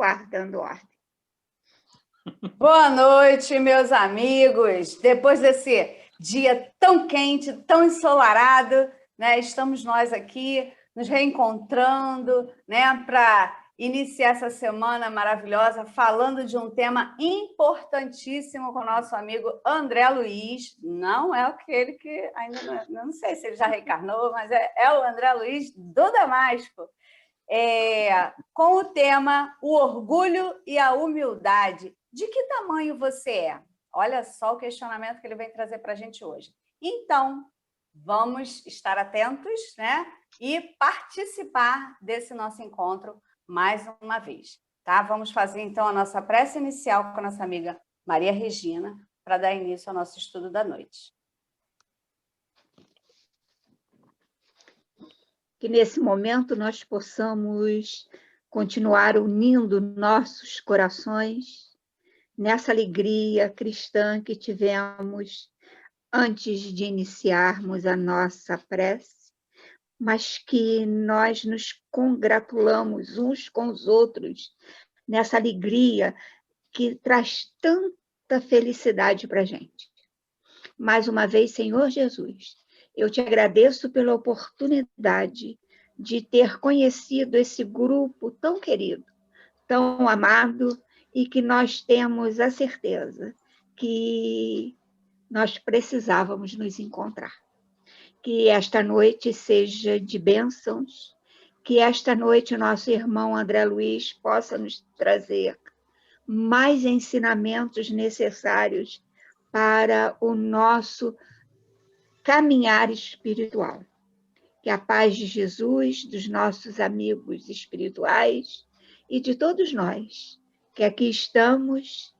continuar dando ordem. Boa noite, meus amigos. Depois desse dia tão quente, tão ensolarado, né, estamos nós aqui nos reencontrando, né, para iniciar essa semana maravilhosa falando de um tema importantíssimo com o nosso amigo André Luiz. Não é aquele que ainda não sei se ele já reencarnou, mas é o André Luiz do Damasco. Com o tema O Orgulho e a Humildade. De que tamanho você é? Olha só o questionamento que ele vem trazer para a gente hoje. Então, vamos estar atentos, né? E participar desse nosso encontro mais uma vez. Tá? Vamos fazer, então, a nossa prece inicial com a nossa amiga Maria Regina, para dar início ao nosso estudo da noite. Que nesse momento nós possamos continuar unindo nossos corações nessa alegria cristã que tivemos antes de iniciarmos a nossa prece, mas que nós nos congratulamos uns com os outros nessa alegria que traz tanta felicidade para a gente. Mais uma vez, Senhor Jesus, eu te agradeço pela oportunidade de ter conhecido esse grupo tão querido, tão amado, e que nós temos a certeza que nós precisávamos nos encontrar. Que esta noite seja de bênçãos, que esta noite o nosso irmão André Luiz possa nos trazer mais ensinamentos necessários para o nosso caminhar espiritual. Que a paz de Jesus, dos nossos amigos espirituais e de todos nós que aqui estamos,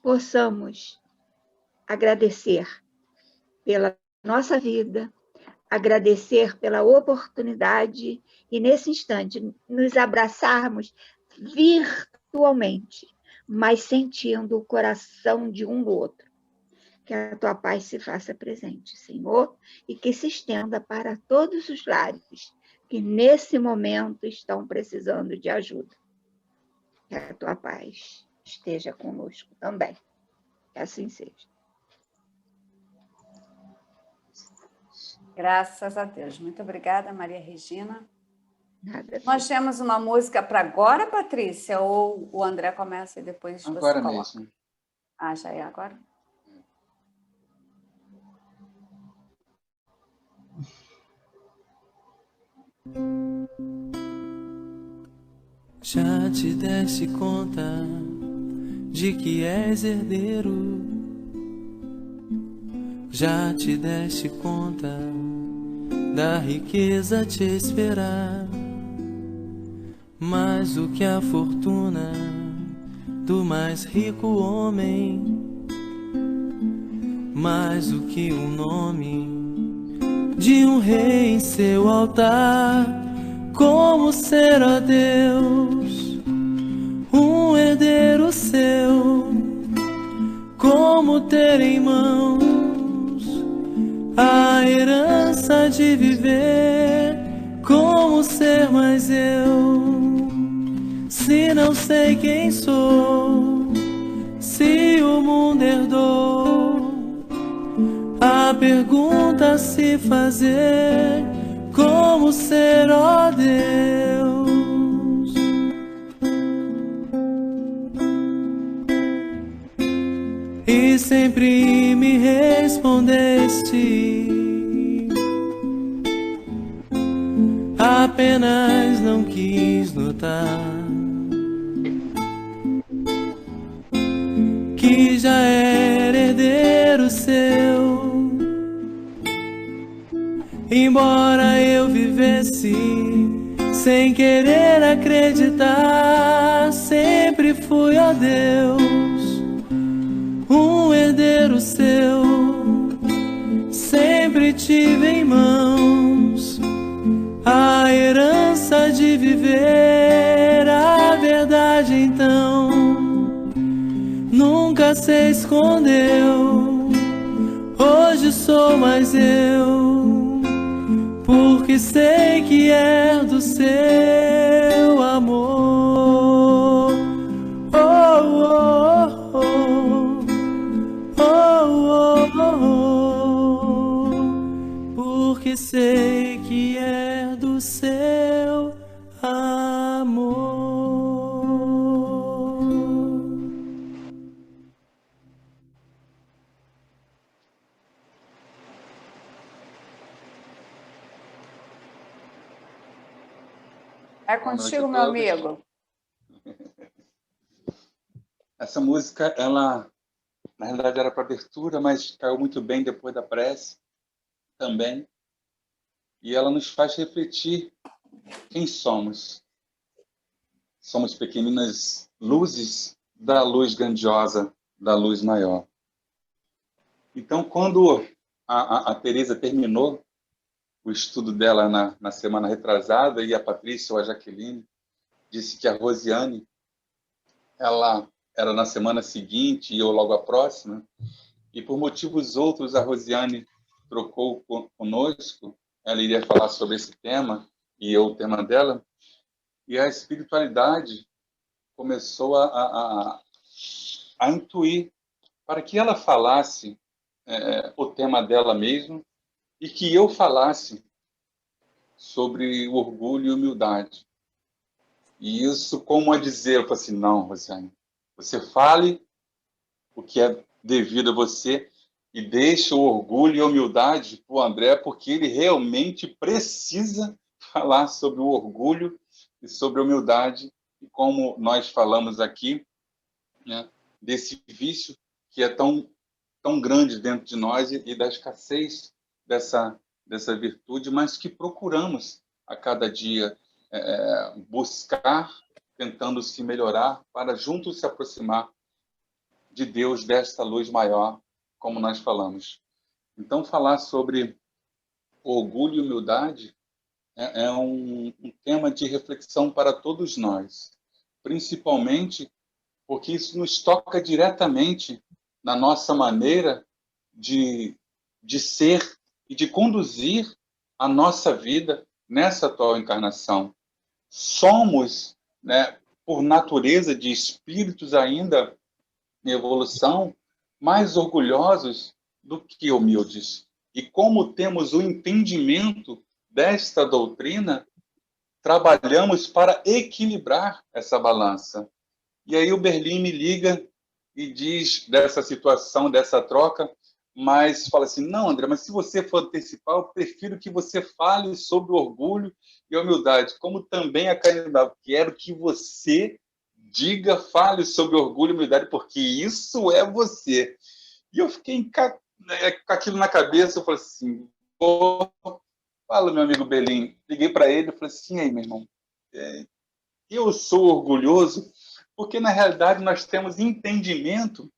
possamos agradecer pela nossa vida, agradecer pela oportunidade e, nesse instante, nos abraçarmos virtualmente, mas sentindo o coração de um do outro. Que a tua paz se faça presente, Senhor, e que se estenda para todos os lares que, nesse momento, estão precisando de ajuda. Que a tua paz esteja conosco também. Que assim seja. Graças a Deus. Muito obrigada, Maria Regina. Nada. Nós temos uma música para agora, Patrícia? Ou o André começa e depois agora você coloca? Mesmo. Ah, já é agora? Já te deste conta de que és herdeiro? Já te deste conta da riqueza a te esperar? Mais do que a fortuna do mais rico homem, mais do que o nome de um rei em seu altar. Como ser, ó Deus, um herdeiro seu? Como ter em mãos a herança de viver? Como ser mais eu, se não sei quem sou? Se o mundo herdou a pergunta a se fazer: como ser, ó Deus? E sempre me respondeste, apenas não quis notar que já era herdeiro seu. Embora eu vivesse sem querer acreditar, sempre fui, ó Deus, um herdeiro seu. Sempre tive em mãos a herança de viver. A verdade então nunca se escondeu. Hoje sou mais eu, porque sei que é do seu amor. sei que é do seu amor. É Boa noite contigo, a meu todos. amigo. Essa música, ela, na realidade, era para abertura, mas caiu muito bem depois da prece também. E ela nos faz refletir quem somos. Somos pequeninas luzes da luz grandiosa, da luz maior. Então, quando a Teresa terminou o estudo dela na semana retrasada, e a Patrícia ou a Jaqueline disse que a Rosiane, ela era na semana seguinte e eu logo a próxima, e por motivos outros a Rosiane trocou conosco, ela iria falar sobre esse tema, e eu o tema dela, e a espiritualidade começou a intuir para que ela falasse o tema dela mesmo e que eu falasse sobre o orgulho e humildade. E isso, como a dizer, eu falei assim, não, Rosiane, você fale o que é devido a você e deixe o orgulho e a humildade para o André, porque ele realmente precisa falar sobre o orgulho e sobre a humildade, e como nós falamos aqui, né, desse vício que é tão grande dentro de nós e da escassez dessa virtude, mas que procuramos a cada dia buscar, tentando se melhorar, para juntos se aproximar de Deus, desta luz maior, como nós falamos. Então, falar sobre orgulho e humildade é um tema de reflexão para todos nós, principalmente porque isso nos toca diretamente na nossa maneira de ser e de conduzir a nossa vida nessa atual encarnação. Somos, né, por natureza de espíritos ainda em evolução, mais orgulhosos do que humildes. E como temos o entendimento desta doutrina, trabalhamos para equilibrar essa balança. E aí o Berlim me liga e diz dessa situação, dessa troca, mas fala assim, não, André, mas se você for antecipar, eu prefiro que você fale sobre o orgulho e a humildade, como também a caridade. Quero que você diga, fale sobre orgulho e humildade, porque isso é você. E eu fiquei com aquilo na cabeça, eu falei assim, fala, meu amigo Berlim. Liguei para ele e falei assim, aí, meu irmão, eu sou orgulhoso porque, na realidade, nós temos entendimento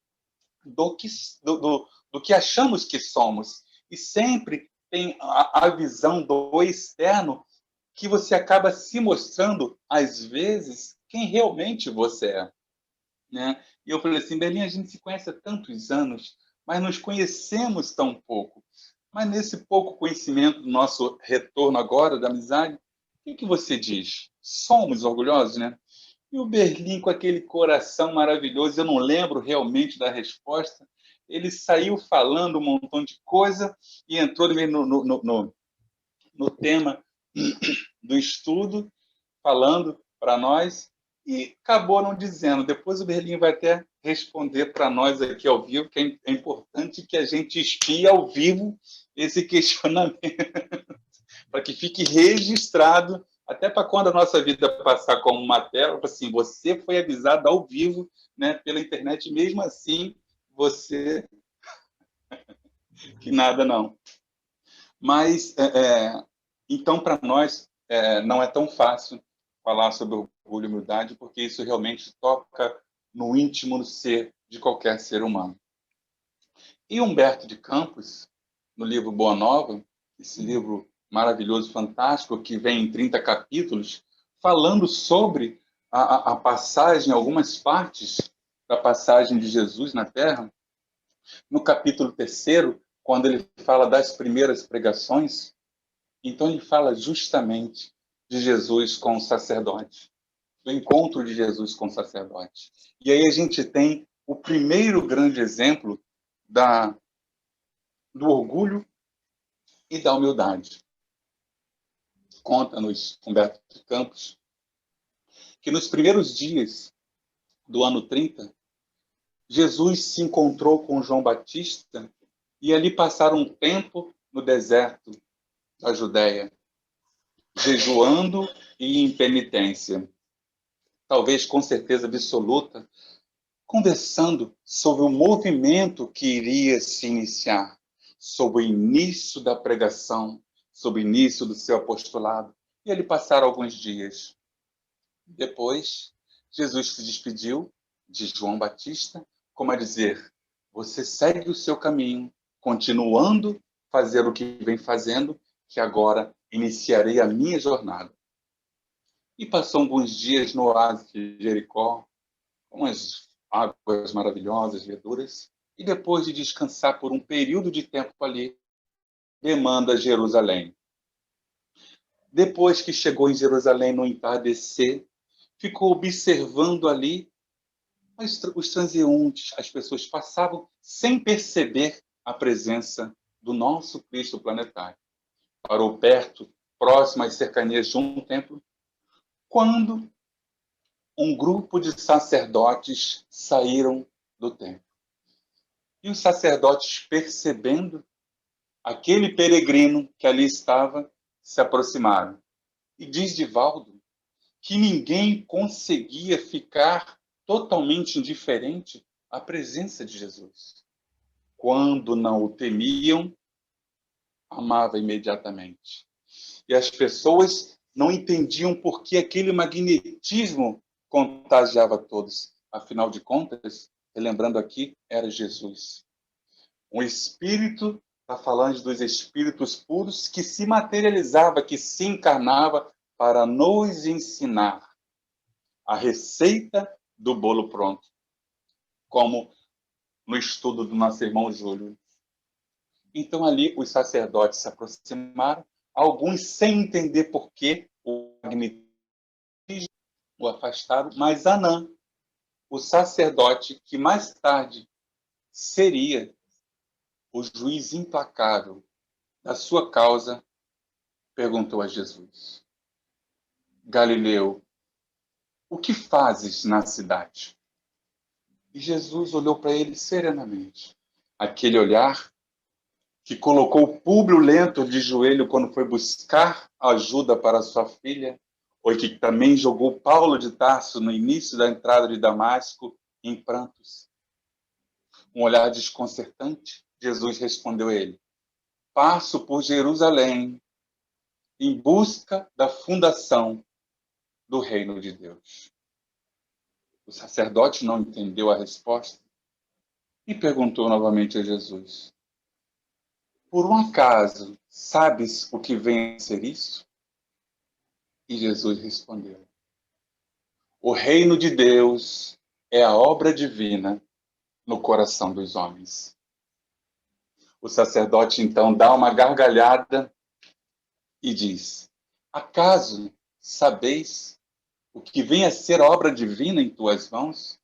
do que achamos que somos. E sempre tem a visão do externo que você acaba se mostrando, às vezes, quem realmente você é. Né? E eu falei assim, Berlim, a gente se conhece há tantos anos, mas nos conhecemos tão pouco. Mas nesse pouco conhecimento do nosso retorno agora, da amizade, o que você diz? Somos orgulhosos, né? E o Berlim, com aquele coração maravilhoso, eu não lembro realmente da resposta, ele saiu falando um montão de coisa e entrou no tema do estudo, falando para nós, e acabou não dizendo. Depois o Berlim vai até responder para nós aqui ao vivo, que é importante que a gente espie ao vivo esse questionamento, para que fique registrado, até para quando a nossa vida passar como uma tela, assim, você foi avisado ao vivo, né, pela internet, mesmo assim, você que nada não. Mas, então, para nós, não é tão fácil falar sobre orgulho e humildade, porque isso realmente toca no íntimo do ser de qualquer ser humano. E Humberto de Campos, no livro Boa Nova, esse livro maravilhoso, fantástico, que vem em 30 capítulos, falando sobre a passagem, algumas partes da passagem de Jesus na Terra, no capítulo 3º, quando ele fala das primeiras pregações, então ele fala justamente de Jesus com o sacerdote, do encontro de Jesus com o sacerdote. E aí a gente tem o primeiro grande exemplo do orgulho e da humildade. Conta-nos Humberto de Campos que nos primeiros dias do ano 30, Jesus se encontrou com João Batista e ali passaram um tempo no deserto da Judéia, jejuando e em penitência, talvez com certeza absoluta, conversando sobre o movimento que iria se iniciar, sobre o início da pregação, sobre o início do seu apostolado. E ali passaram alguns dias. Depois, Jesus se despediu de João Batista, como a dizer, você segue o seu caminho, continuando a fazer o que vem fazendo, que agora iniciarei a minha jornada. E passou alguns dias no oásis de Jericó, com as águas maravilhosas, verduras, e depois de descansar por um período de tempo ali, demanda Jerusalém. Depois que chegou em Jerusalém no entardecer, ficou observando ali os transeuntes, as pessoas passavam sem perceber a presença do nosso Cristo planetário. Parou perto, próximo às cercanias de um templo, quando um grupo de sacerdotes saíram do templo. E os sacerdotes, percebendo aquele peregrino que ali estava, se aproximaram. E diz Divaldo que ninguém conseguia ficar totalmente indiferente à presença de Jesus. Quando não o temiam, amava imediatamente. E as pessoas não entendiam por que aquele magnetismo contagiava todos. Afinal de contas, relembrando aqui, era Jesus. Um espírito, está falando dos espíritos puros, que se materializava, que se encarnava para nos ensinar a receita do bolo pronto, como no estudo do nosso irmão Júlio. Então ali os sacerdotes se aproximaram, alguns sem entender por que o magnetismo o afastaram, mas Anã, o sacerdote que mais tarde seria o juiz implacável da sua causa, perguntou a Jesus: Galileu, o que fazes na cidade? E Jesus olhou para ele serenamente. Aquele olhar que colocou Públio Lento de joelho quando foi buscar ajuda para sua filha, ou que também jogou Paulo de Tarso no início da entrada de Damasco em prantos. Um olhar desconcertante, Jesus respondeu a ele: passo por Jerusalém em busca da fundação do reino de Deus. O sacerdote não entendeu a resposta e perguntou novamente a Jesus: por um acaso, sabes o que vem a ser isso? E Jesus respondeu: o reino de Deus é a obra divina no coração dos homens. O sacerdote então dá uma gargalhada e diz: acaso sabeis o que vem a ser a obra divina em tuas mãos?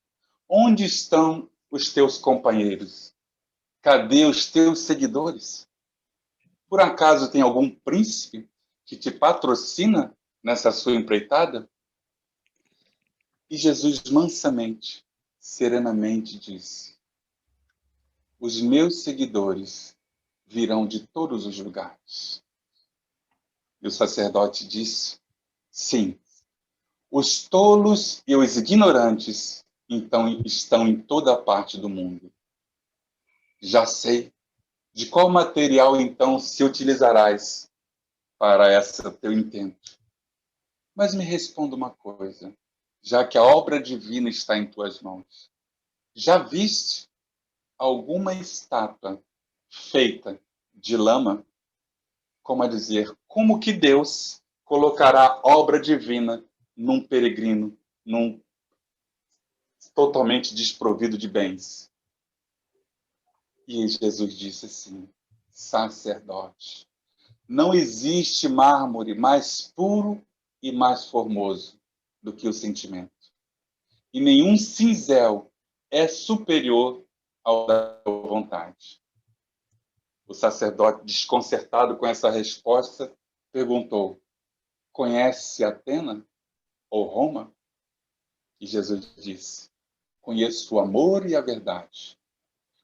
Onde estão os teus companheiros? Cadê os teus seguidores? Por acaso tem algum príncipe que te patrocina nessa sua empreitada? E Jesus mansamente, serenamente disse: os meus seguidores virão de todos os lugares. E o sacerdote disse: sim, os tolos e os ignorantes então estão em toda parte do mundo. Já sei de qual material então se utilizarás para esse teu intento. Mas me responda uma coisa, já que a obra divina está em tuas mãos. Já viste alguma estátua feita de lama? Como a dizer, como que Deus colocará obra divina num peregrino, num totalmente desprovido de bens? E Jesus disse assim: sacerdote, não existe mármore mais puro e mais formoso do que o sentimento. E nenhum cinzel é superior ao da vontade. O sacerdote, desconcertado com essa resposta, perguntou: conhece Atena ou Roma? E Jesus disse: conheço o amor e a verdade.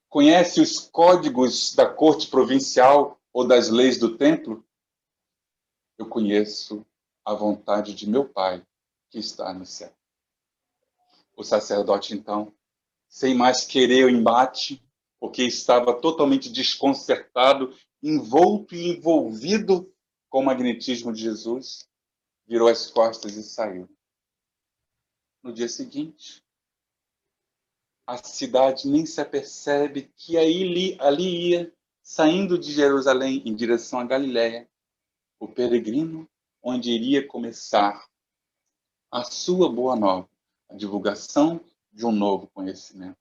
Conhece os códigos da corte provincial ou das leis do templo? Eu conheço a vontade de meu Pai que está no céu. O sacerdote, então, sem mais querer o embate, porque estava totalmente desconcertado, envolto e envolvido com o magnetismo de Jesus, virou as costas e saiu. No dia seguinte, a cidade nem se apercebe que ali ia, saindo de Jerusalém em direção a Galiléia, o peregrino onde iria começar a sua boa nova, a divulgação de um novo conhecimento.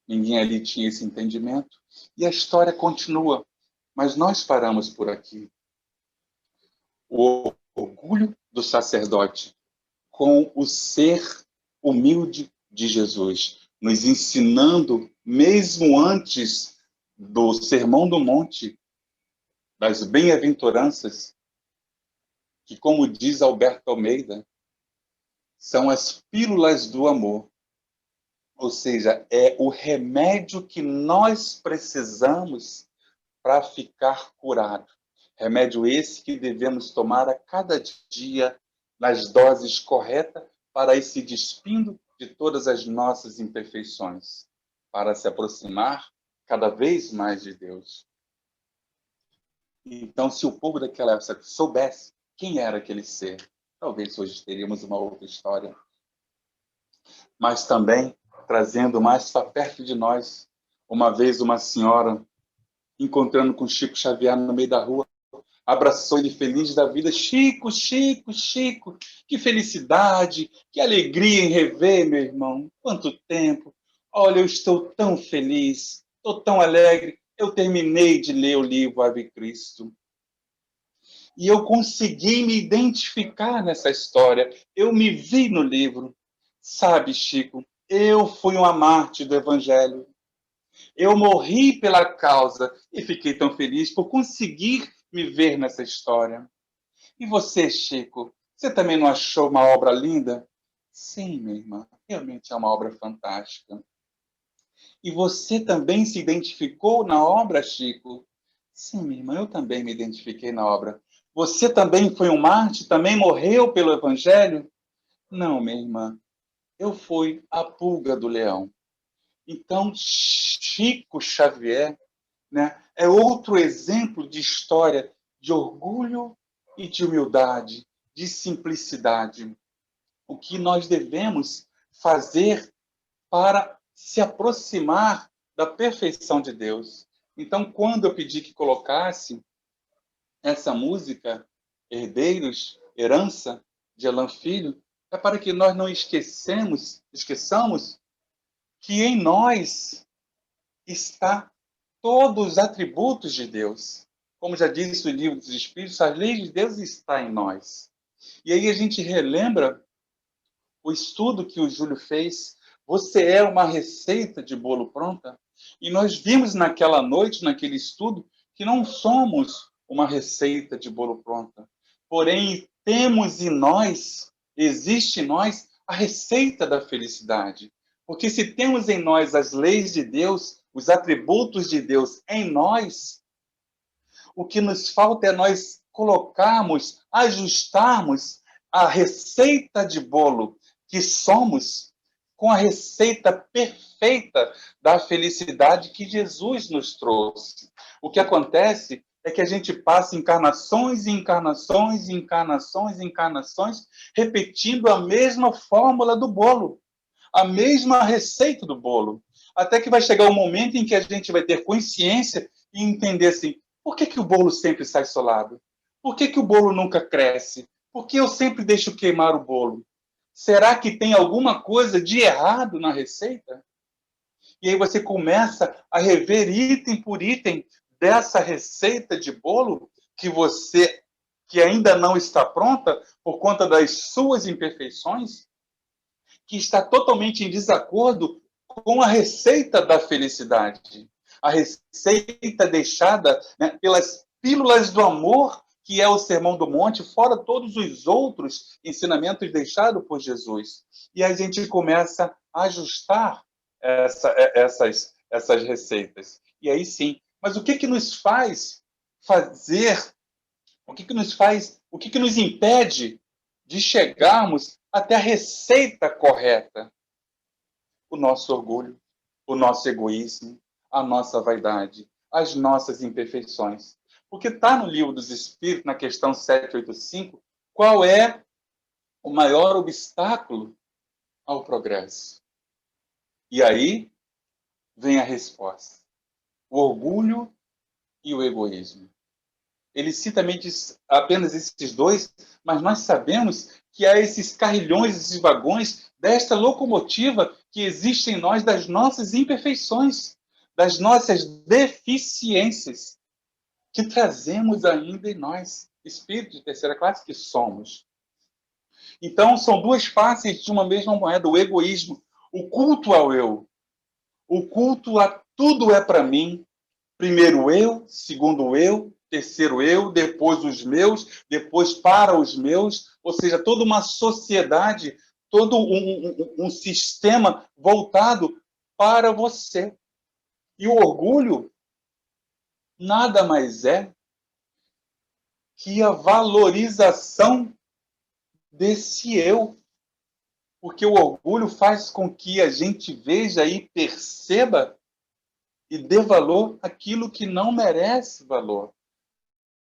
Ninguém ali tinha esse entendimento e a história continua, mas nós paramos por aqui. O orgulho do sacerdote com o ser humilde de Jesus, nos ensinando, mesmo antes do Sermão do Monte, das bem-aventuranças, que, como diz Alberto Almeida, são as pílulas do amor. Ou seja, é o remédio que nós precisamos para ficar curado. Remédio esse que devemos tomar a cada dia, nas doses corretas, para ir se despindo de todas as nossas imperfeições, para se aproximar cada vez mais de Deus. Então, se o povo daquela época soubesse quem era aquele ser, talvez hoje teríamos uma outra história. Mas também, trazendo mais para perto de nós, uma vez uma senhora, encontrando com Chico Xavier no meio da rua, abraçou ele feliz da vida. Chico, Chico, Chico, que felicidade, que alegria em rever, meu irmão. Quanto tempo. Olha, eu estou tão feliz, estou tão alegre. Eu terminei de ler o livro Ave Cristo. E eu consegui me identificar nessa história. Eu me vi no livro. Sabe, Chico, eu fui uma mártir do Evangelho. Eu morri pela causa e fiquei tão feliz por conseguir me ver nessa história. E você, Chico, você também não achou uma obra linda? Sim, minha irmã, realmente é uma obra fantástica. E você também se identificou na obra, Chico? Sim, minha irmã, eu também me identifiquei na obra. Você também foi um mártir? Também morreu pelo Evangelho? Não, minha irmã, eu fui a pulga do leão. Então, Chico Xavier, né, é outro exemplo de história de orgulho e de humildade, de simplicidade. O que nós devemos fazer para se aproximar da perfeição de Deus. Então, quando eu pedi que colocasse essa música, Herdeiros, Herança, de Alan Filho, é para que nós não esqueçamos que em nós está todos os atributos de Deus. Como já disse o livro dos Espíritos, a lei de Deus está em nós. E aí a gente relembra o estudo que o Júlio fez. Você é uma receita de bolo pronta? E nós vimos naquela noite, naquele estudo, que não somos uma receita de bolo pronta. Porém, temos em nós, existe em nós, a receita da felicidade. Porque se temos em nós as leis de Deus, os atributos de Deus em nós, o que nos falta é nós colocarmos, ajustarmos a receita de bolo que somos com a receita perfeita da felicidade que Jesus nos trouxe. O que acontece é que a gente passa encarnações e encarnações e encarnações e encarnações repetindo a mesma fórmula do bolo, a mesma receita do bolo, até que vai chegar um momento em que a gente vai ter consciência e entender assim, por que o bolo sempre sai solado? Por que o bolo nunca cresce? Por que eu sempre deixo queimar o bolo? Será que tem alguma coisa de errado na receita? E aí você começa a rever item por item dessa receita de bolo que ainda não está pronta por conta das suas imperfeições, que está totalmente em desacordo com a receita da felicidade. A receita deixada, né, pelas pílulas do amor que é o Sermão do Monte, fora todos os outros ensinamentos deixados por Jesus. E a gente começa a ajustar essas receitas. E aí sim. Mas o que que nos faz fazer, o que que nos impede de chegarmos até a receita correta? O nosso orgulho, o nosso egoísmo, a nossa vaidade, as nossas imperfeições. Porque está no Livro dos Espíritos, na questão 785, qual é o maior obstáculo ao progresso? E aí vem a resposta: o orgulho e o egoísmo. Ele cita apenas esses dois, mas nós sabemos que há esses carrilhões, esses vagões desta locomotiva que existe em nós, das nossas imperfeições, das nossas deficiências, que trazemos ainda em nós, espíritos de terceira classe que somos. Então, são duas faces de uma mesma moeda: o egoísmo, o culto ao eu, o culto a tudo é para mim. Primeiro eu, segundo eu, terceiro eu, depois os meus, depois para os meus, ou seja, toda uma sociedade, todo um sistema voltado para você. E o orgulho nada mais é que a valorização desse eu. Porque o orgulho faz com que a gente veja e perceba e dê valor àquilo que não merece valor.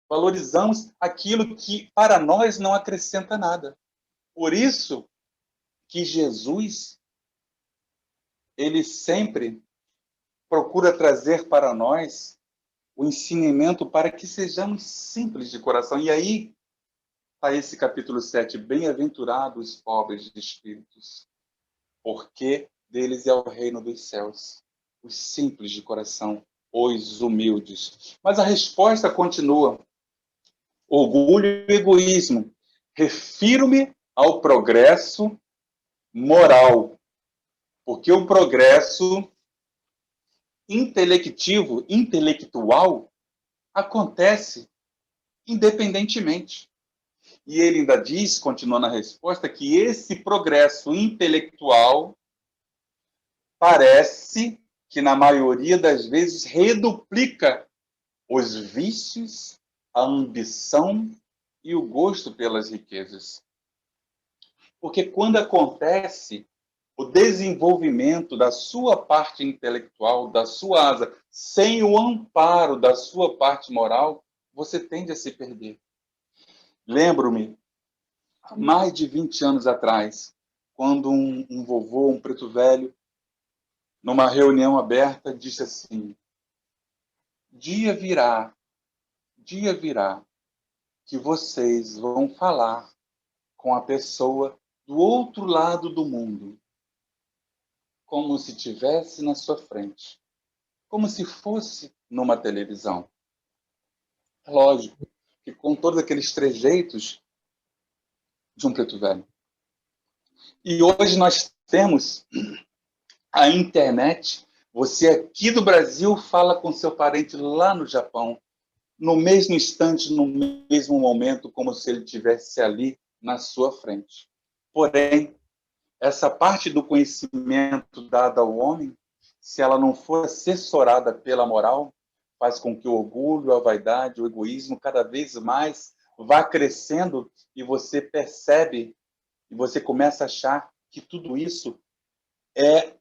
Valorizamos aquilo que para nós não acrescenta nada. Por isso que Jesus, ele sempre procura trazer para nós o ensinamento para que sejamos simples de coração. E aí está esse capítulo 7, bem-aventurados os pobres de espíritos, porque deles é o reino dos céus. Os simples de coração, os humildes. Mas a resposta continua: orgulho e egoísmo. Refiro-me ao progresso moral, porque o progresso intelectual, acontece independentemente. E ele ainda diz, continuando a resposta, que esse progresso intelectual parece que, na maioria das vezes, reduplica os vícios, a ambição e o gosto pelas riquezas. Porque quando acontece o desenvolvimento da sua parte intelectual, da sua asa, sem o amparo da sua parte moral, você tende a se perder. Lembro-me, há mais de 20 anos atrás, quando um vovô, um preto velho, numa reunião aberta, disse assim: dia virá que vocês vão falar com a pessoa do outro lado do mundo, como se estivesse na sua frente, como se fosse numa televisão. Lógico que com todos aqueles trejeitos de um preto velho. E hoje nós temos a internet. Você aqui do Brasil fala com seu parente lá no Japão, no mesmo instante, no mesmo momento, como se ele estivesse ali na sua frente. Porém, essa parte do conhecimento dada ao homem, se ela não for assessorada pela moral, faz com que o orgulho, a vaidade, o egoísmo cada vez mais vá crescendo e você percebe e você começa a achar que tudo isso é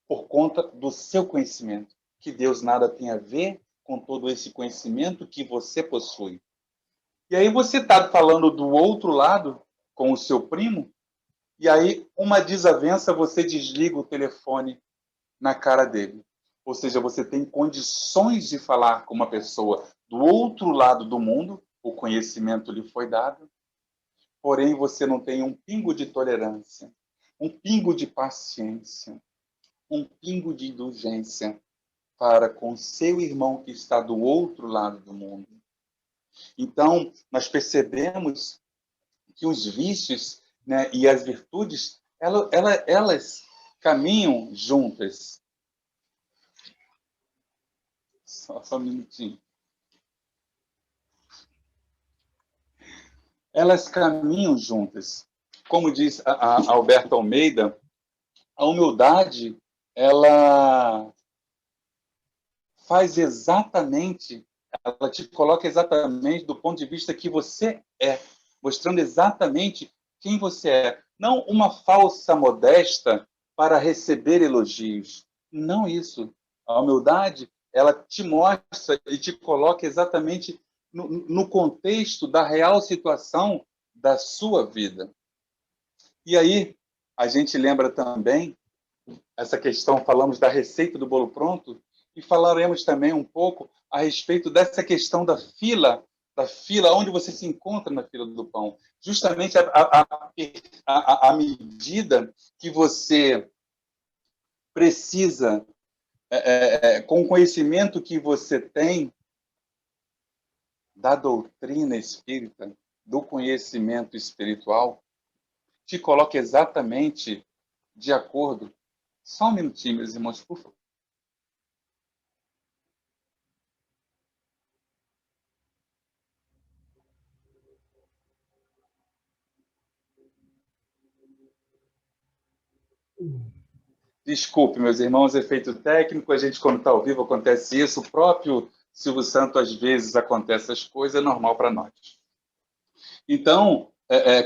por conta do seu conhecimento, que Deus nada tem a ver com todo esse conhecimento que você possui. E aí você está falando do outro lado com o seu primo, e aí uma desavença, você desliga o telefone na cara dele. Ou seja, você tem condições de falar com uma pessoa do outro lado do mundo, o conhecimento lhe foi dado, porém você não tem um pingo de tolerância, um pingo de paciência, um pingo de indulgência para com seu irmão que está do outro lado do mundo. Então, nós percebemos que os vícios, né, e as virtudes, elas caminham juntas. Só um minutinho. elas caminham juntas. Como diz a Alberto Almeida, a humildade, ela faz exatamente, ela te coloca exatamente do ponto de vista que você é, mostrando exatamente quem você é. Não uma falsa modesta para receber elogios. Não isso. A humildade, ela te mostra e te coloca exatamente no contexto da real situação da sua vida. E aí, a gente lembra também essa questão, falamos da receita do bolo pronto, e falaremos também um pouco a respeito dessa questão da fila, onde você se encontra na fila do pão. Justamente a medida que você precisa, com o conhecimento que você tem da doutrina espírita, do conhecimento espiritual, te coloca exatamente de acordo. Só um minutinho, meus irmãos, por favor. Desculpe, meus irmãos, efeito técnico, a gente, quando está ao vivo, acontece isso. O próprio Silvio Santos, às vezes, acontece essas coisas, é normal para nós. Então,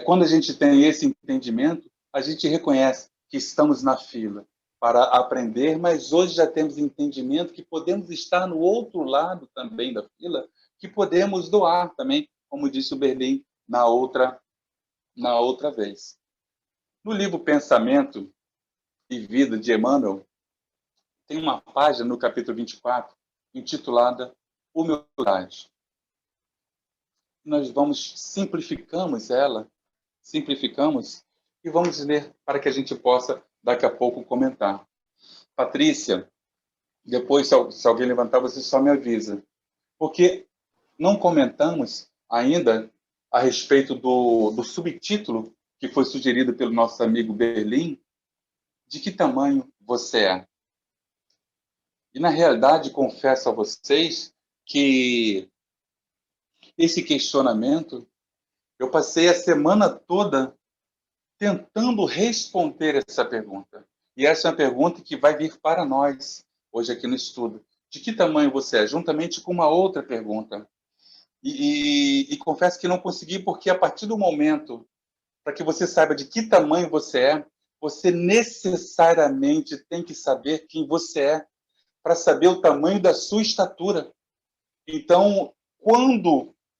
quando a gente tem esse entendimento, a gente reconhece que estamos na fila para aprender, mas hoje já temos entendimento que podemos estar no outro lado também da fila, que podemos doar também, como disse o Berlim na outra vez. No livro Pensamento e Vida de Emmanuel, tem uma página no capítulo 24, intitulada Humildade. Nós simplificamos e vamos ler para que a gente possa, daqui a pouco, comentar. Patrícia, depois, se alguém levantar, você só me avisa. Porque não comentamos ainda a respeito do subtítulo que foi sugerido pelo nosso amigo Berlim, de que tamanho você é. E, na realidade, confesso a vocês que esse questionamento, eu passei a semana toda tentando responder essa pergunta. E essa é uma pergunta que vai vir para nós, hoje aqui no estudo. De que tamanho você é? Juntamente com uma outra pergunta. E confesso que não consegui, porque a partir do momento, para que você saiba de que tamanho você é, você necessariamente tem que saber quem você é, para saber o tamanho da sua estatura. Então,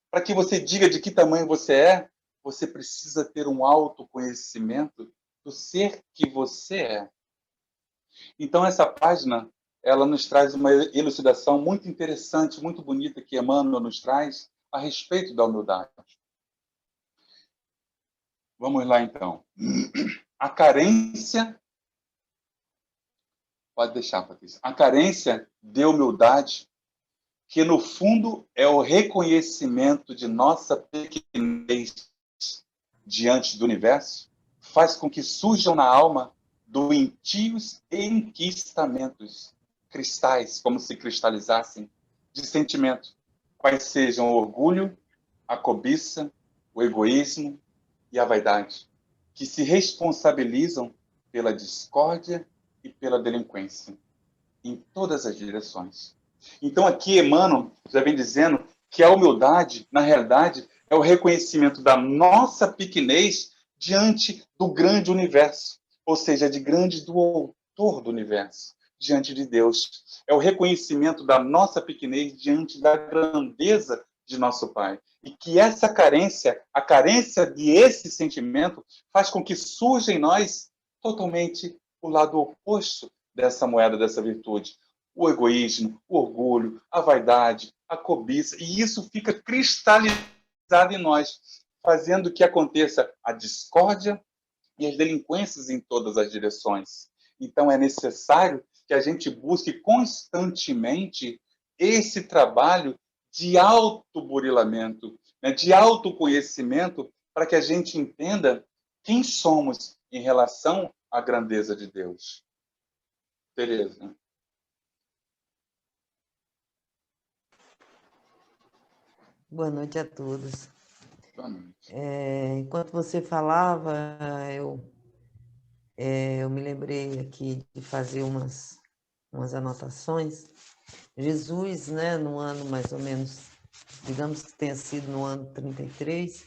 para que você diga de que tamanho você é, você precisa ter um autoconhecimento do ser que você é. Então, essa página, ela nos traz uma elucidação muito interessante, muito bonita, que Emmanuel nos traz a respeito da humildade. Vamos lá, então. A carência... Pode deixar, Patrícia. A carência de humildade, que no fundo é o reconhecimento de nossa pequenez diante do universo, faz com que surjam na alma doentios enquistamentos, cristais, como se cristalizassem, de sentimento, quais sejam o orgulho, a cobiça, o egoísmo e a vaidade, que se responsabilizam pela discórdia e pela delinquência, em todas as direções. Então, aqui Emmanuel já vem dizendo que a humildade, na realidade, é o reconhecimento da nossa pequenez diante do grande universo, ou seja, de grande do autor do universo, diante de Deus. É o reconhecimento da nossa pequenez diante da grandeza de nosso Pai. E que essa carência, a carência desse sentimento, faz com que surja em nós totalmente o lado oposto dessa moeda, dessa virtude. O egoísmo, o orgulho, a vaidade, a cobiça, e isso fica cristalizado em nós, fazendo que aconteça a discórdia e as delinquências em todas as direções. Então, é necessário que a gente busque constantemente esse trabalho de autoburilamento, né, de autoconhecimento, para que a gente entenda quem somos em relação à grandeza de Deus. Tereza. Boa noite a todos. Boa noite. Enquanto você falava, eu me lembrei aqui de fazer umas anotações. Jesus, né, no ano mais ou menos, digamos que tenha sido no ano 33,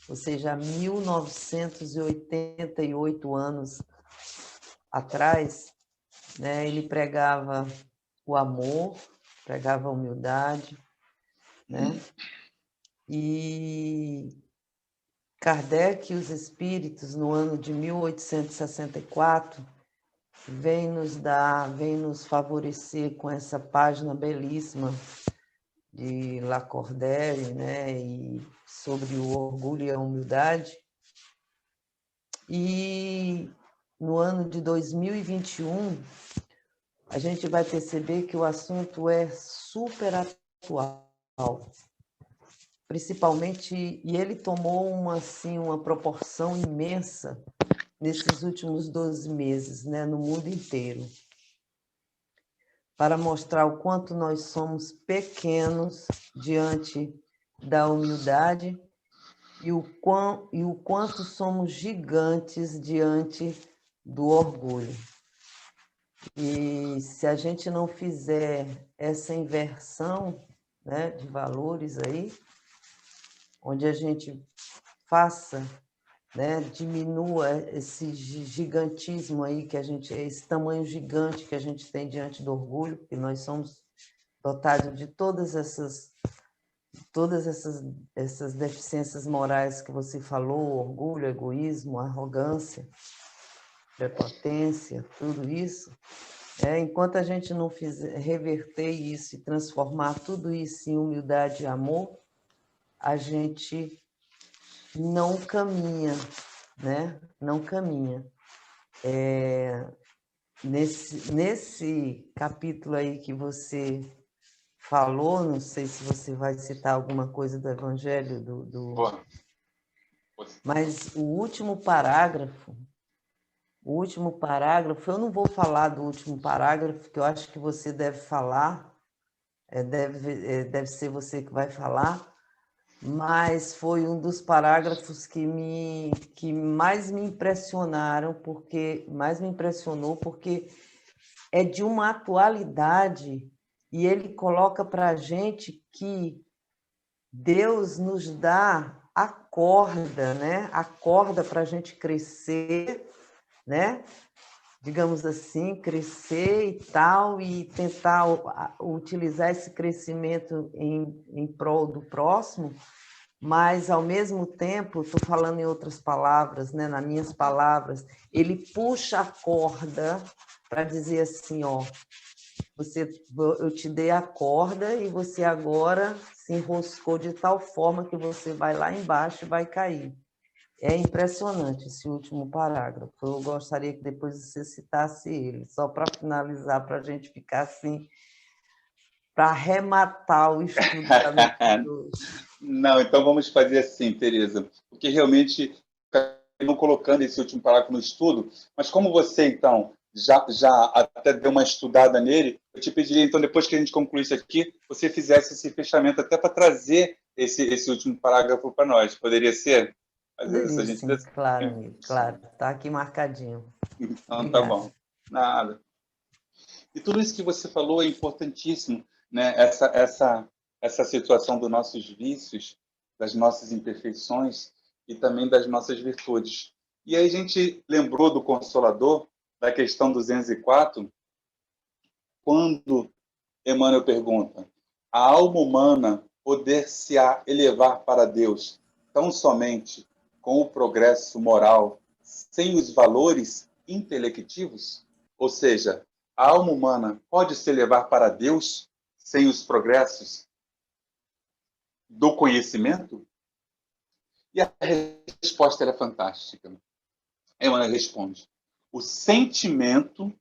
ou seja, 1988 anos atrás, né, ele pregava o amor, pregava a humildade, né? E Kardec e os espíritos, no ano de 1864, vem nos favorecer com essa página belíssima de Lacordaire, né, e sobre o orgulho e a humildade. E no ano de 2021, a gente vai perceber que o assunto é super atual, principalmente, e ele tomou uma proporção imensa nesses últimos 12 meses, né, no mundo inteiro, para mostrar o quanto nós somos pequenos diante da humildade e o quanto somos gigantes diante do orgulho. E se a gente não fizer essa inversão, né, de valores aí, onde a gente faça, né, diminua esse gigantismo aí que a gente, esse tamanho gigante que a gente tem diante do orgulho, que nós somos dotados de todas essas deficiências morais que você falou, orgulho, egoísmo, arrogância, prepotência, tudo isso. Enquanto a gente não fizer reverter isso e transformar tudo isso em humildade e amor, a gente não caminha, né? Não caminha. Nesse capítulo aí que você falou, não sei se você vai citar alguma coisa do Evangelho Boa. Mas o último parágrafo, eu não vou falar do último parágrafo, que eu acho que você deve falar, deve ser você que vai falar, mas foi um dos parágrafos que mais me impressionou, porque é de uma atualidade, e ele coloca para a gente que Deus nos dá a corda, né? A corda para a gente crescer, né? Digamos assim, crescer e tal, e tentar utilizar esse crescimento em prol do próximo, mas, ao mesmo tempo, estou falando em outras palavras, né? Nas minhas palavras, ele puxa a corda para dizer assim, ó, eu te dei a corda e você agora se enroscou de tal forma que você vai lá embaixo e vai cair. É impressionante esse último parágrafo. Eu gostaria que depois você citasse ele, só para finalizar, para a gente ficar assim, para arrematar o estudo da noite de hoje. Não, então vamos fazer assim, Tereza, porque realmente não colocando esse último parágrafo no estudo, mas como você, então, já até deu uma estudada nele, eu te pediria, então, depois que a gente concluísse aqui, você fizesse esse fechamento até para trazer esse último parágrafo para nós. Poderia ser? Poderia, sim, claro, amigo, claro. Está aqui marcadinho. Então, obrigada. tá bom. Nada. E tudo isso que você falou é importantíssimo, né? Essa situação dos nossos vícios, das nossas imperfeições e também das nossas virtudes. E aí a gente lembrou do Consolador, da questão 204, quando Emmanuel pergunta: a alma humana poder-se-á elevar para Deus tão somente com o progresso moral, sem os valores intelectivos? Ou seja, a alma humana pode se elevar para Deus sem os progressos do conhecimento? E a resposta é fantástica. Emmanuel responde: o sentimento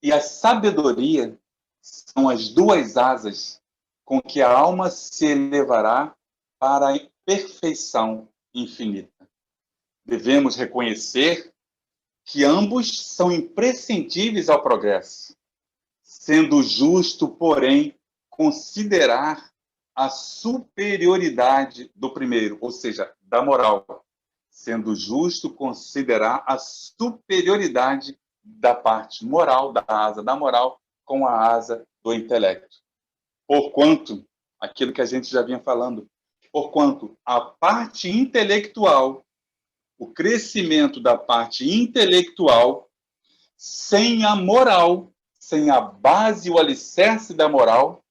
e a sabedoria são as duas asas com que a alma se elevará para a perfeição infinita. Devemos reconhecer que ambos são imprescindíveis ao progresso, sendo justo, porém, considerar a superioridade do primeiro, ou seja, da moral, sendo justo considerar a superioridade da parte moral, da asa da moral, com a asa do intelecto. Porquanto, aquilo que a gente já vinha falando, porquanto a parte intelectual, o crescimento da parte intelectual, sem a moral, sem a base e o alicerce da moral,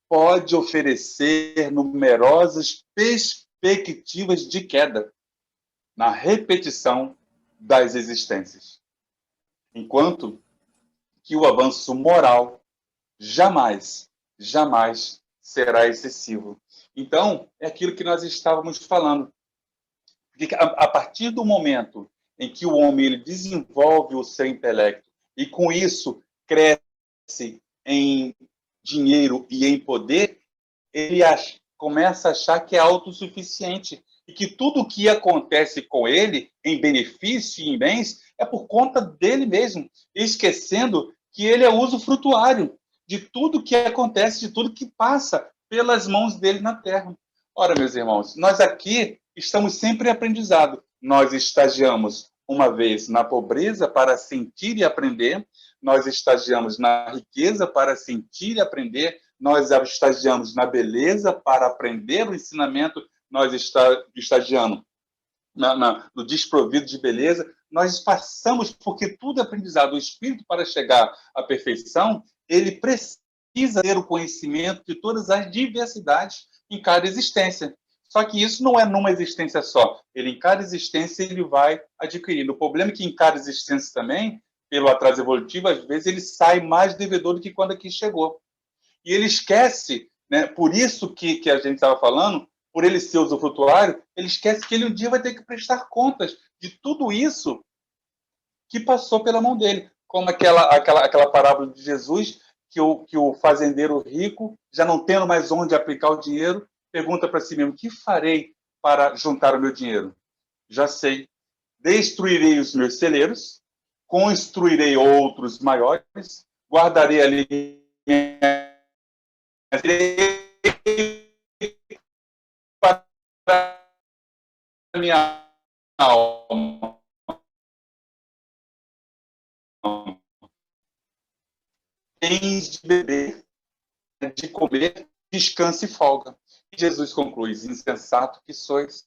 pode oferecer numerosas perspectivas de queda na repetição das existências. Enquanto que o avanço moral jamais, jamais será excessivo. Então, é aquilo que nós estávamos falando. Porque a partir do momento em que o homem ele desenvolve o seu intelecto e, com isso, cresce em dinheiro e em poder, ele começa a achar que é autossuficiente e que tudo o que acontece com ele, em benefício e em bens, é por conta dele mesmo, esquecendo que ele é usufrutuário de tudo que acontece, de tudo que passa pelas mãos dele na terra. Ora, meus irmãos, nós aqui estamos sempre em aprendizado. Nós estagiamos uma vez na pobreza para sentir e aprender, nós estagiamos na riqueza para sentir e aprender, nós estagiamos na beleza para aprender o ensinamento, nós estagiamos no desprovido de beleza, nós passamos, porque tudo é aprendizado. O espírito, para chegar à perfeição, ele precisa ter o conhecimento de todas as diversidades em cada existência. Só que isso não é numa existência só. Ele, em cada existência, ele vai adquirindo. O problema é que em cada existência também, pelo atraso evolutivo, às vezes ele sai mais devedor do que quando aqui chegou. E ele esquece, né, por isso que a gente estava falando, por ele ser usufrutuário, ele esquece que ele um dia vai ter que prestar contas de tudo isso que passou pela mão dele. Como aquela parábola de Jesus, que o fazendeiro rico, já não tendo mais onde aplicar o dinheiro, pergunta para si mesmo: o que farei para juntar o meu dinheiro? Já sei. Destruirei os meus celeiros, construirei outros maiores, guardarei ali para minha alma. Tens de beber, de comer, descanse e folga. E Jesus conclui: insensato que sois,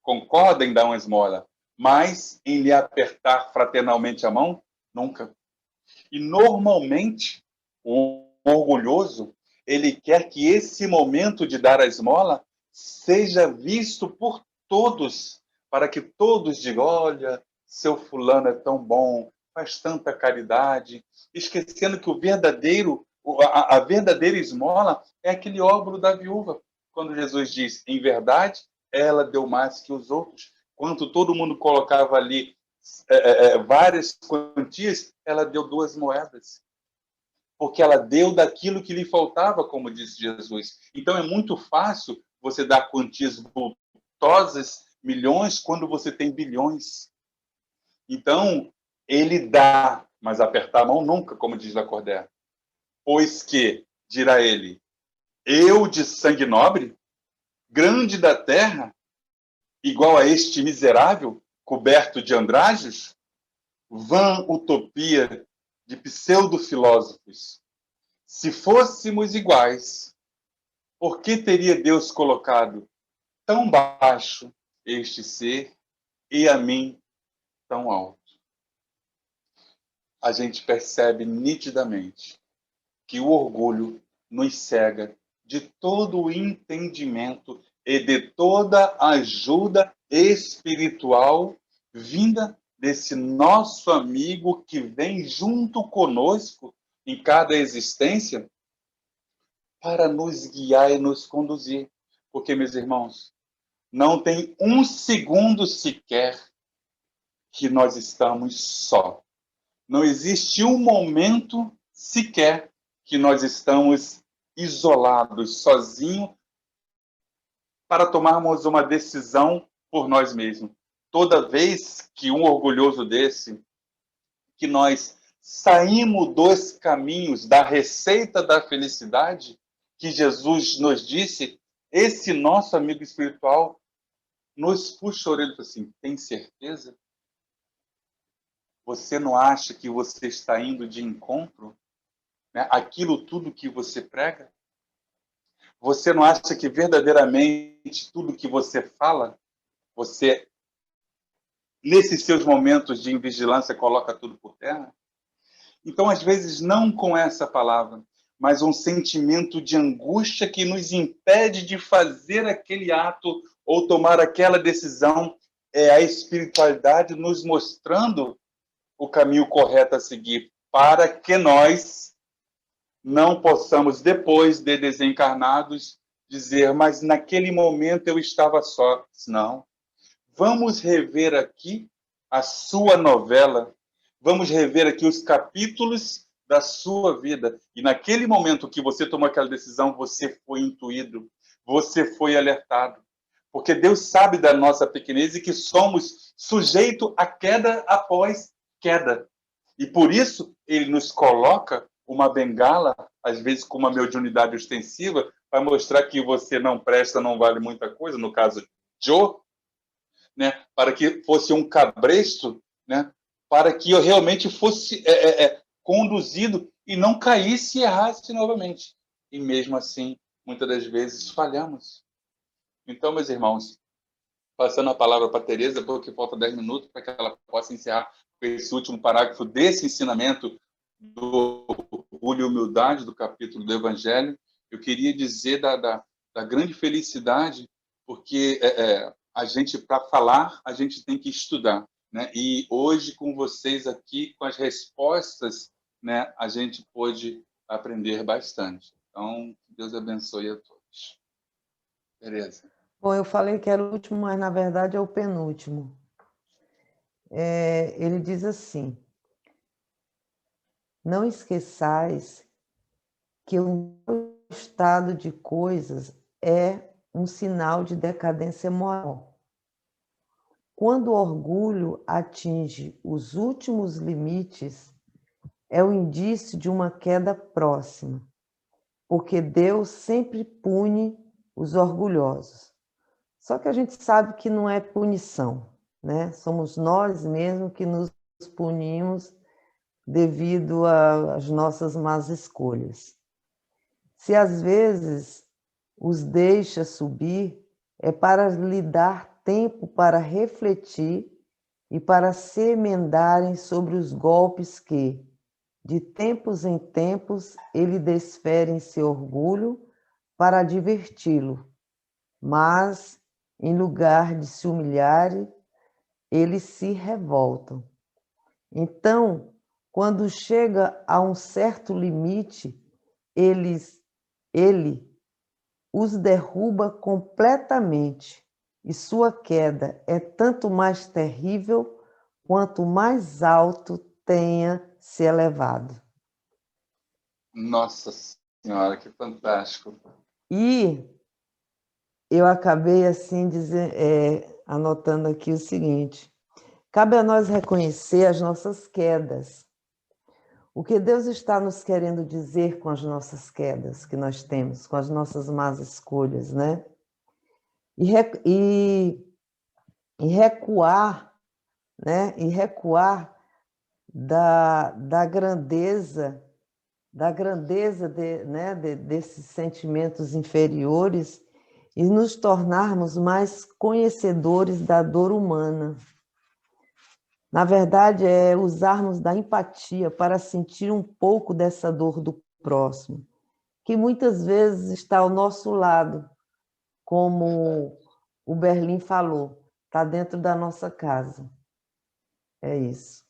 concorda em dar uma esmola, mas em lhe apertar fraternalmente a mão, nunca. E normalmente, o orgulhoso, ele quer que esse momento de dar a esmola seja visto por todos, para que todos digam: olha, seu fulano é tão bom, faz tanta caridade, esquecendo que a verdadeira esmola é aquele óbolo da viúva. Quando Jesus diz, em verdade, ela deu mais que os outros. Quando todo mundo colocava ali várias quantias, ela deu 2 moedas. Porque ela deu daquilo que lhe faltava, como disse Jesus. Então é muito fácil você dar quantias vultosas, milhões, quando você tem bilhões. Então, ele dá, mas apertar a mão nunca, como diz Lacordaire. Pois que, dirá ele, eu de sangue nobre, grande da terra, igual a este miserável, coberto de andrajos, vã utopia de pseudo-filósofos. Se fôssemos iguais, por que teria Deus colocado tão baixo este ser e a mim tão alto? A gente percebe nitidamente que o orgulho nos cega de todo o entendimento e de toda ajuda espiritual vinda desse nosso amigo que vem junto conosco em cada existência para nos guiar e nos conduzir. Porque, meus irmãos, não tem um segundo sequer que nós estamos só. Não existe um momento sequer que nós estamos isolados, sozinhos, para tomarmos uma decisão por nós mesmos. Toda vez que um orgulhoso desse, que nós saímos dos caminhos da receita da felicidade, que Jesus nos disse, esse nosso amigo espiritual nos puxa a orelha e fala assim, tem certeza? Você não acha que você está indo de encontro, né, aquilo tudo que você prega? Você não acha que verdadeiramente tudo que você fala, você, nesses seus momentos de invigilância, coloca tudo por terra? Então, às vezes, não com essa palavra, mas um sentimento de angústia que nos impede de fazer aquele ato ou tomar aquela decisão, é a espiritualidade nos mostrando o caminho correto a seguir, para que nós não possamos, depois de desencarnados, dizer, mas naquele momento eu estava só. Não. Vamos rever aqui a sua novela, vamos rever aqui os capítulos da sua vida. E naquele momento que você tomou aquela decisão, você foi intuído, você foi alertado. Porque Deus sabe da nossa pequenez e que somos sujeitos à queda após queda. E por isso ele nos coloca uma bengala, às vezes com uma mediunidade ostensiva, para mostrar que você não presta, não vale muita coisa, no caso de Joe, né? Para que fosse um cabresto, né? Para que eu realmente fosse conduzido e não caísse e errasse novamente. E mesmo assim, muitas das vezes falhamos. Então, meus irmãos, passando a palavra para a Tereza, porque falta 10 minutos para que ela possa encerrar esse último parágrafo desse ensinamento do orgulho e humildade do capítulo do Evangelho, eu queria dizer da grande felicidade, porque a gente, para falar, a gente tem que estudar, né? E hoje, com vocês aqui, com as respostas, né, a gente pôde aprender bastante. Então, Deus abençoe a todos. Tereza. Bom, eu falei que era o último, mas na verdade é o penúltimo. Ele diz assim, não esqueçais que o estado de coisas é um sinal de decadência moral. Quando o orgulho atinge os últimos limites, é o indício de uma queda próxima, porque Deus sempre pune os orgulhosos. Só que a gente sabe que não é punição, né? Somos nós mesmos que nos punimos devido às nossas más escolhas. Se às vezes os deixa subir, é para lhe dar tempo para refletir e para se emendarem sobre os golpes que, de tempos em tempos, ele desfere em seu orgulho para diverti-lo, mas, em lugar de se humilharem, eles se revoltam. Então, quando chega a um certo limite, ele os derruba completamente, e sua queda é tanto mais terrível quanto mais alto tenha se elevado. Nossa Senhora, que fantástico. E eu acabei assim anotando aqui o seguinte: cabe a nós reconhecer as nossas quedas. O que Deus está nos querendo dizer com as nossas quedas que nós temos, com as nossas más escolhas, né? E recuar, né? E recuar da grandeza desses sentimentos inferiores e nos tornarmos mais conhecedores da dor humana. Na verdade, é usarmos da empatia para sentir um pouco dessa dor do próximo, que muitas vezes está ao nosso lado, como o Berlim falou, está dentro da nossa casa. É isso.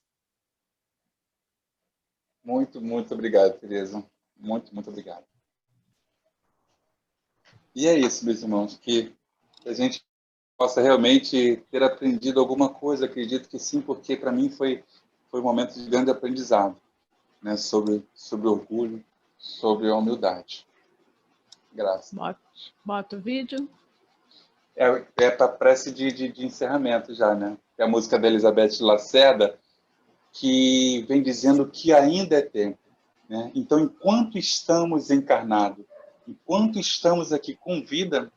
Muito, muito obrigado, Tereza. Muito, muito obrigado. E é isso, meus irmãos, que a gente possa realmente ter aprendido alguma coisa, acredito que sim, porque para mim foi um momento de grande aprendizado, né, sobre orgulho, sobre a humildade. Graças. Bota o vídeo. É para a prece de encerramento já, né? É a música da Elizabeth Lacerda, que vem dizendo que ainda é tempo, né? Então, enquanto estamos encarnados, enquanto estamos aqui com vida,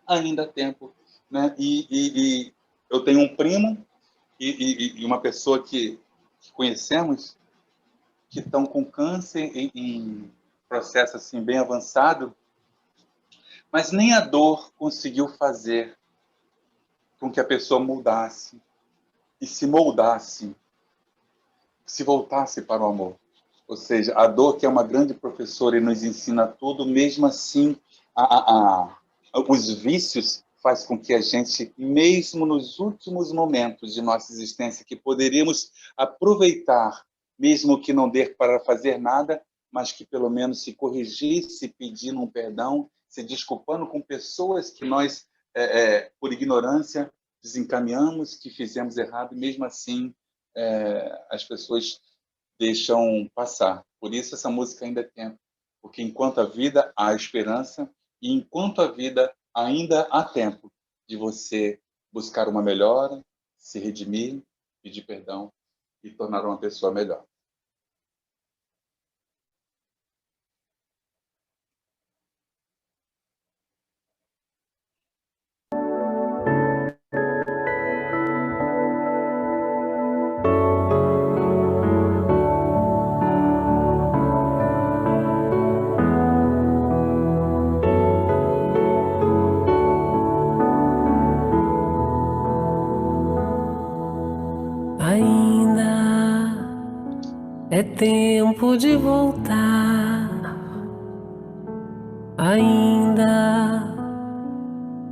ainda há tempo, né? E eu tenho um primo e uma pessoa que conhecemos que estão com câncer em processo assim bem avançado, mas nem a dor conseguiu fazer com que a pessoa mudasse e se moldasse, se voltasse para o amor. Ou seja, a dor, que é uma grande professora e nos ensina tudo, mesmo assim, os vícios faz com que a gente, mesmo nos últimos momentos de nossa existência, que poderíamos aproveitar, mesmo que não dê para fazer nada, mas que pelo menos se corrigisse, pedindo um perdão, se desculpando com pessoas que nós, por ignorância, desencaminhamos, que fizemos errado, e mesmo assim as pessoas deixam passar. Por isso essa música ainda é tempo, porque enquanto a vida há esperança, e enquanto a vida ainda há tempo de você buscar uma melhora, se redimir, pedir perdão e tornar uma pessoa melhor. Ainda é tempo de voltar. Ainda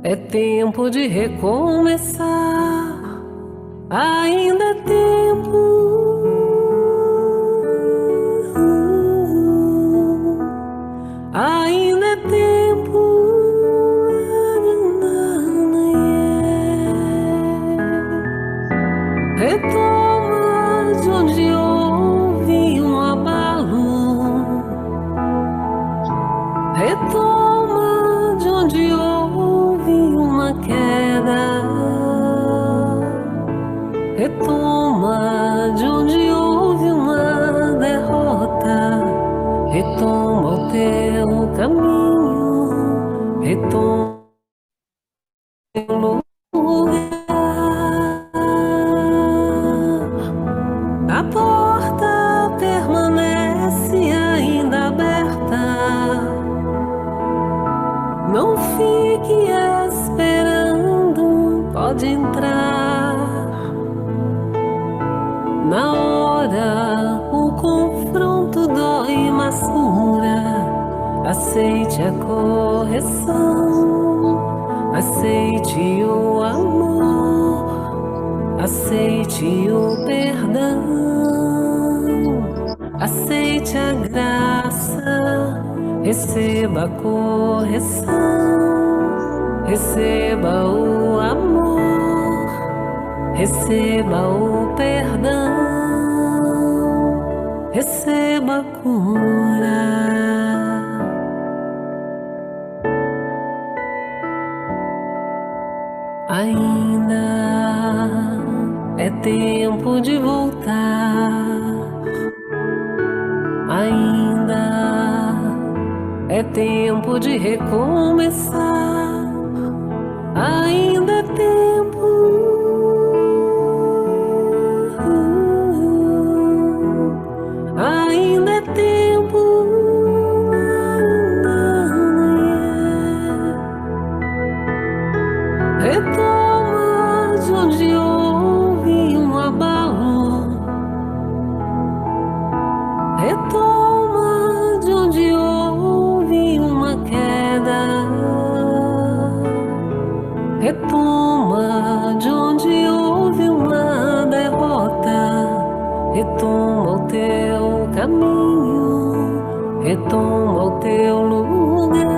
é tempo de recomeçar. Ainda é tempo. Ainda é tempo. Retoma de onde houve um abalo. Retoma de onde houve uma queda. Retoma de onde houve uma derrota. Retoma o teu caminho. Retoma o teu lugar. A porta permanece ainda aberta. Não fique esperando pode entrar. Na hora o confronto dói, mas cura. Aceite a correção, aceite o amor, aceite o perdão, aceite a graça, receba a correção, receba o amor, receba o perdão, receba a cura. Ainda é tempo de voltar. Ainda é tempo de recomeçar. Ainda é tempo. Ainda é tempo. Retoma de onde houve um abalo. Retoma de onde houve uma queda. Retoma de onde houve uma derrota. Retoma o teu caminho. Retoma o teu lugar.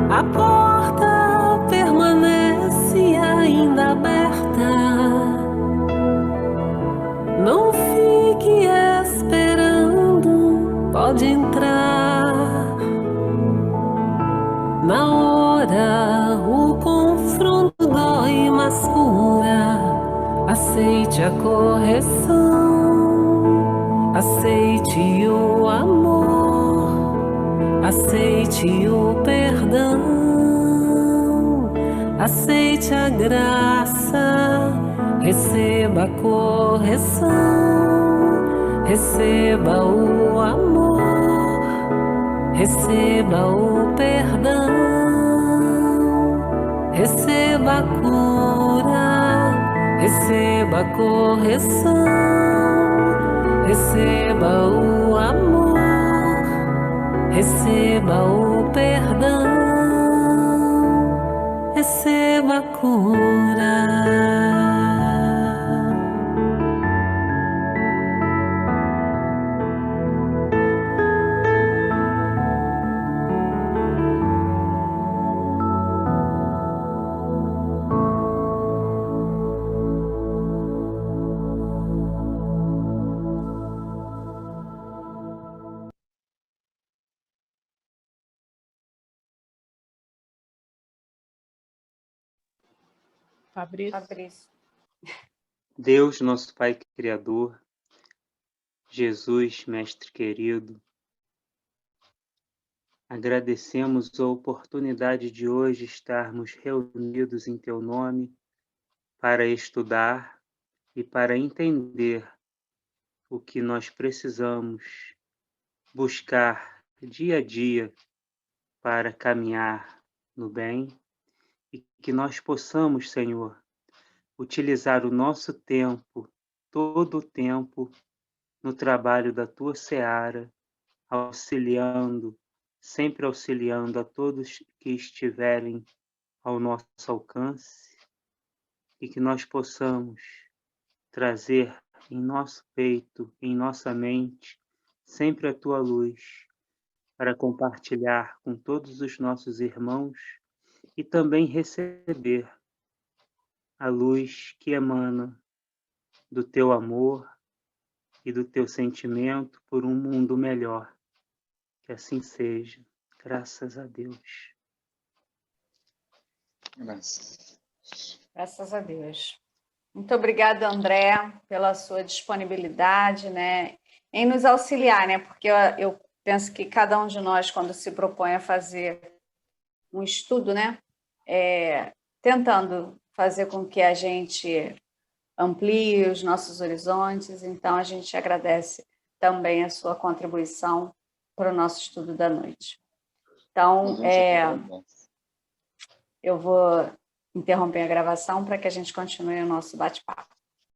A porta permanece ainda aberta. Não fique esperando, pode entrar. Na hora o confronto dói, mas cura. Aceite a correção, aceite o amor, aceite o perdão, aceite a graça, receba a correção, receba o amor, receba o perdão, receba a cura, receba a correção, receba o amor, receba o perdão, receba a cura. Fabrício. Deus, nosso Pai Criador, Jesus, Mestre querido, agradecemos a oportunidade de hoje estarmos reunidos em Teu nome para estudar e para entender o que nós precisamos buscar dia a dia para caminhar no bem e que nós possamos, Senhor, utilizar o nosso tempo, todo o tempo, no trabalho da Tua seara, sempre auxiliando a todos que estiverem ao nosso alcance e que nós possamos trazer em nosso peito, em nossa mente, sempre a Tua luz para compartilhar com todos os nossos irmãos e também receber a luz que emana do Teu amor e do Teu sentimento por um mundo melhor. Que assim seja. Graças a Deus. Graças a Deus. Muito obrigada, André, pela sua disponibilidade, né, em nos auxiliar, né, porque eu penso que cada um de nós, quando se propõe a fazer um estudo, né, tentando fazer com que a gente amplie os nossos horizontes, então a gente agradece também a sua contribuição para o nosso estudo da noite. Então, eu vou interromper a gravação para que a gente continue o nosso bate-papo.